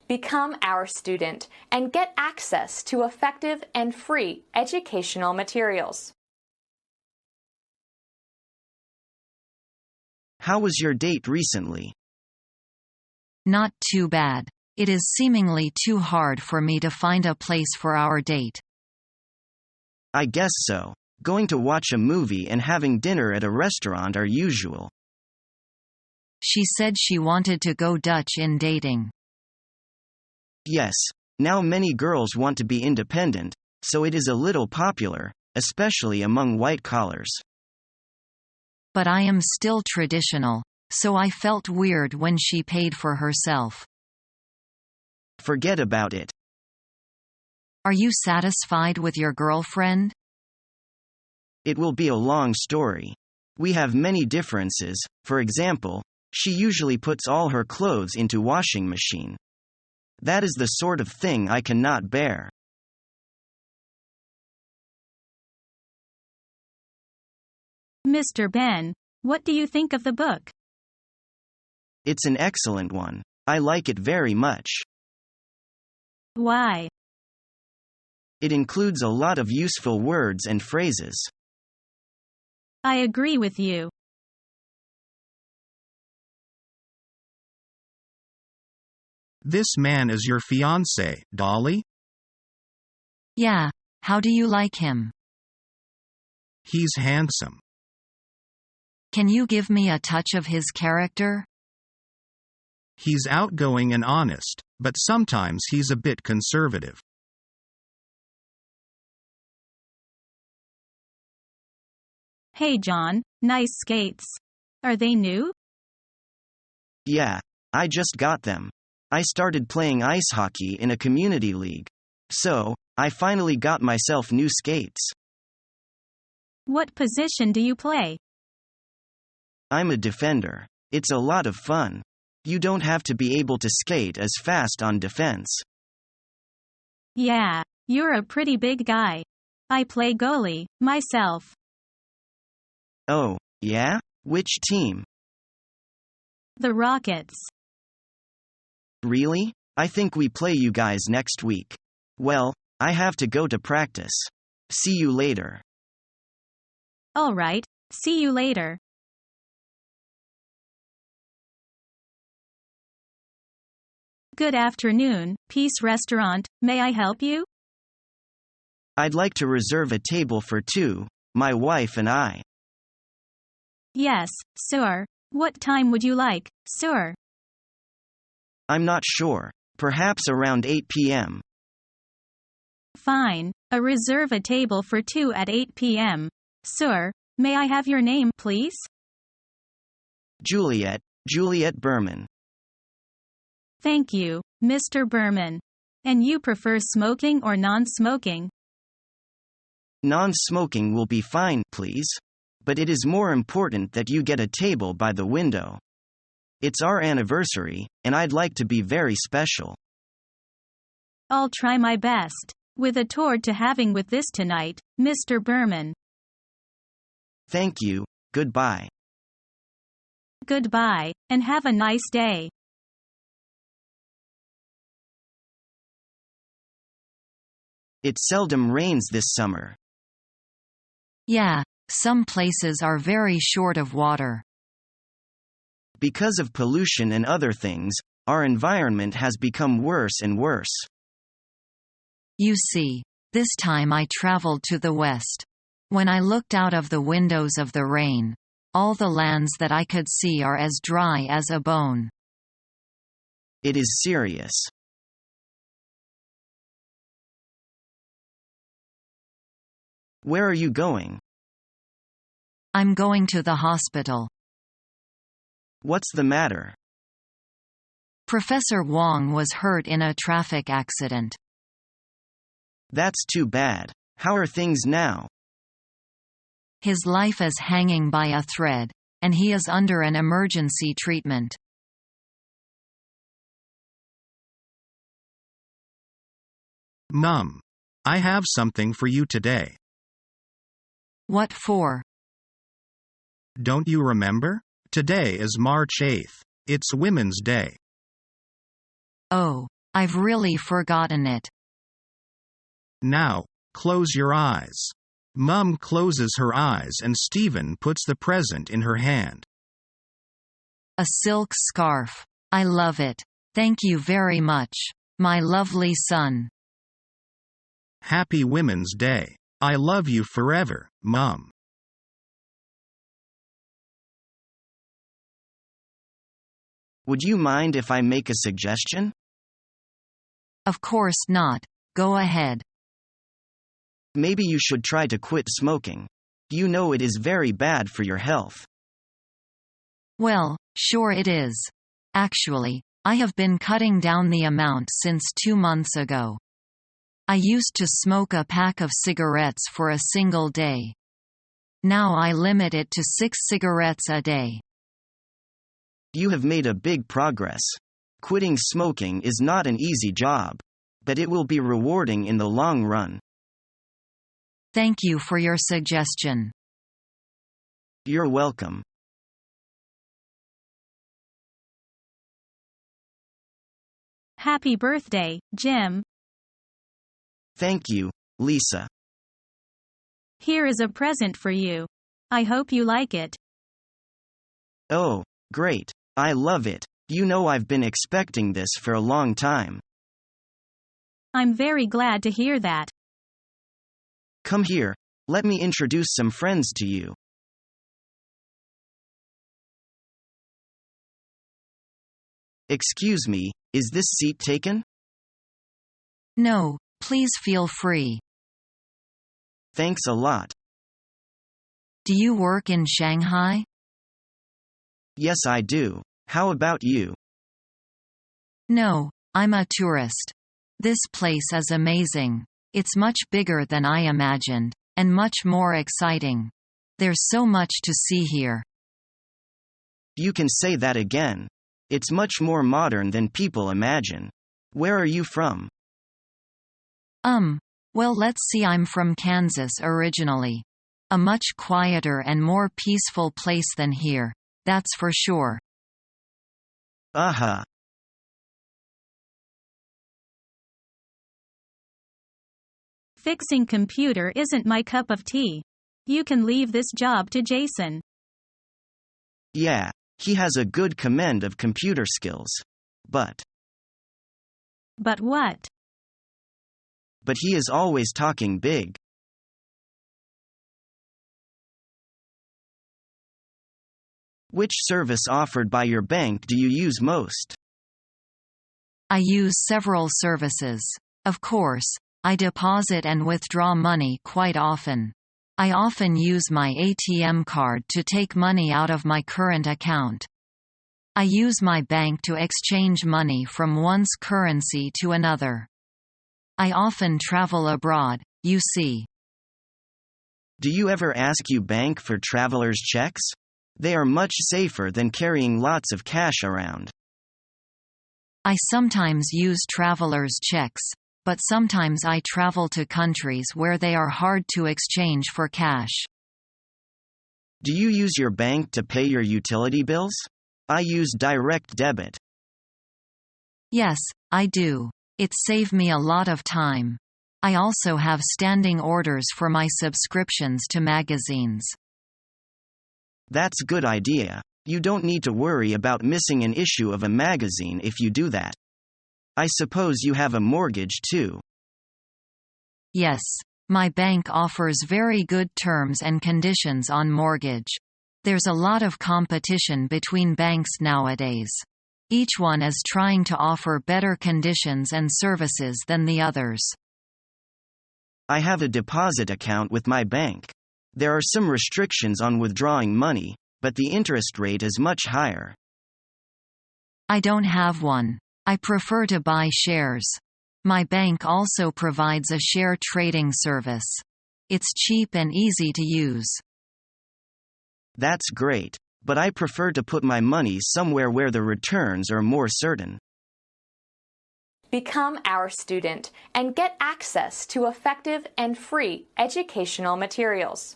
Become our student and get access to effective and free educational materials. How was your date recently? Not too bad. It is seemingly too hard for me to find a place for our date. I guess so. Going to watch a movie and having dinner at a restaurant are usual. She said she wanted to go Dutch in dating. Yes, now many girls want to be independent, so it is a little popular, especially among white collars. But I am still traditional, so I felt weird when she paid for herself. Forget about it. Are you satisfied with your girlfriend? It will be a long story. We have many differences. For example, she usually puts all her clothes into washing machine. That is the sort of thing I cannot bear. Mr. Ben, what do you think of the book? It's an excellent one. I like it very much. Why? It includes a lot of useful words and phrases. I agree with you. This man is your fiancé, Dolly? Yeah. How do you like him? He's handsome. Can you give me a touch of his character? He's outgoing and honest, but sometimes he's a bit conservative. Hey John, nice skates. Are they new? Yeah, I just got them. I started playing ice hockey in a community league. So, I finally got myself new skates. What position do you play? I'm a defender. It's a lot of fun. You don't have to be able to skate as fast on defense. Yeah, you're a pretty big guy. I play goalie, myself. Oh, yeah? Which team? The Rockets. Really? I think we play you guys next week. Well, I have to go to practice. See you later. All right, see you later. Good afternoon, Peace Restaurant, may I help you? I'd like to reserve a table for two, my wife and I. Yes, sir. What time would you like, sir? I'm not sure. Perhaps around 8 p.m. Fine. Reserve a table for two at 8 p.m. Sir, may I have your name, please? Juliet Berman. Thank you, Mr. Berman. And you prefer smoking or non-smoking? Non-smoking will be fine, please. But it is more important that you get a table by the window. It's our anniversary, and I'd like to be very special. I'll try my best. With a toward to having with this tonight, Mr. Berman. Thank you, goodbye. Goodbye, and have a nice day. It seldom rains this summer. Yeah, some places are very short of water. Because of pollution and other things, our environment has become worse and worse. You see, this time I traveled to the west. When I looked out of the windows of the rain, all the lands that I could see are as dry as a bone. It is serious. Where are you going? I'm going to the hospital. What's the matter? Professor Wong was hurt in a traffic accident. That's too bad. How are things now? His life is hanging by a thread, and he is under an emergency treatment. Mum. I have something for you today. What for? Don't you remember? Today is March 8th. It's Women's Day. Oh, I've really forgotten it. Now, close your eyes. Mum closes her eyes and Stephen puts the present in her hand. A silk scarf. I love it. Thank you very much, my lovely son. Happy Women's Day. I love you forever, Mum. Would you mind if I make a suggestion? Of course not. Go ahead. Maybe you should try to quit smoking. You know it is very bad for your health. Well, sure it is. Actually, I have been cutting down the amount since 2 months ago. I used to smoke a pack of cigarettes for a single day. Now I limit it to 6 cigarettes a day. You have made a big progress. Quitting smoking is not an easy job, but it will be rewarding in the long run. Thank you for your suggestion. You're welcome. Happy birthday, Jim. Thank you, Lisa. Here is a present for you. I hope you like it. Oh, great. I love it. You know I've been expecting this for a long time. I'm very glad to hear that. Come here, let me introduce some friends to you. Excuse me, is this seat taken? No, please feel free. Thanks a lot. Do you work in Shanghai? Yes, I do. How about you? No, I'm a tourist. This place is amazing. It's much bigger than I imagined, and much more exciting. There's so much to see here. You can say that again. It's much more modern than people imagine. Where are you from? Well, let's see, I'm from Kansas originally. A much quieter and more peaceful place than here, that's for sure. Aha. Fixing computer isn't my cup of tea. You can leave this job to Jason. Yeah, he has a good command of computer skills. But what? But he is always talking big. Which service offered by your bank do you use most? I use several services. Of course, I deposit and withdraw money quite often. I often use my ATM card to take money out of my current account. I use my bank to exchange money from one's currency to another. I often travel abroad, you see. Do you ever ask your bank for traveler's checks? They are much safer than carrying lots of cash around. I sometimes use traveler's checks, but sometimes I travel to countries where they are hard to exchange for cash. Do you use your bank to pay your utility bills? I use direct debit. Yes, I do. It saved me a lot of time. I also have standing orders for my subscriptions to magazines. That's a good idea. You don't need to worry about missing an issue of a magazine if you do that. I suppose you have a mortgage too. Yes, my bank offers very good terms and conditions on mortgage. There's a lot of competition between banks nowadays. Each one is trying to offer better conditions and services than the others. I have a deposit account with my bank. There are some restrictions on withdrawing money, but the interest rate is much higher. I don't have one. I prefer to buy shares. My bank also provides a share trading service. It's cheap and easy to use. That's great, but I prefer to put my money somewhere where the returns are more certain. Become our student and get access to effective and free educational materials.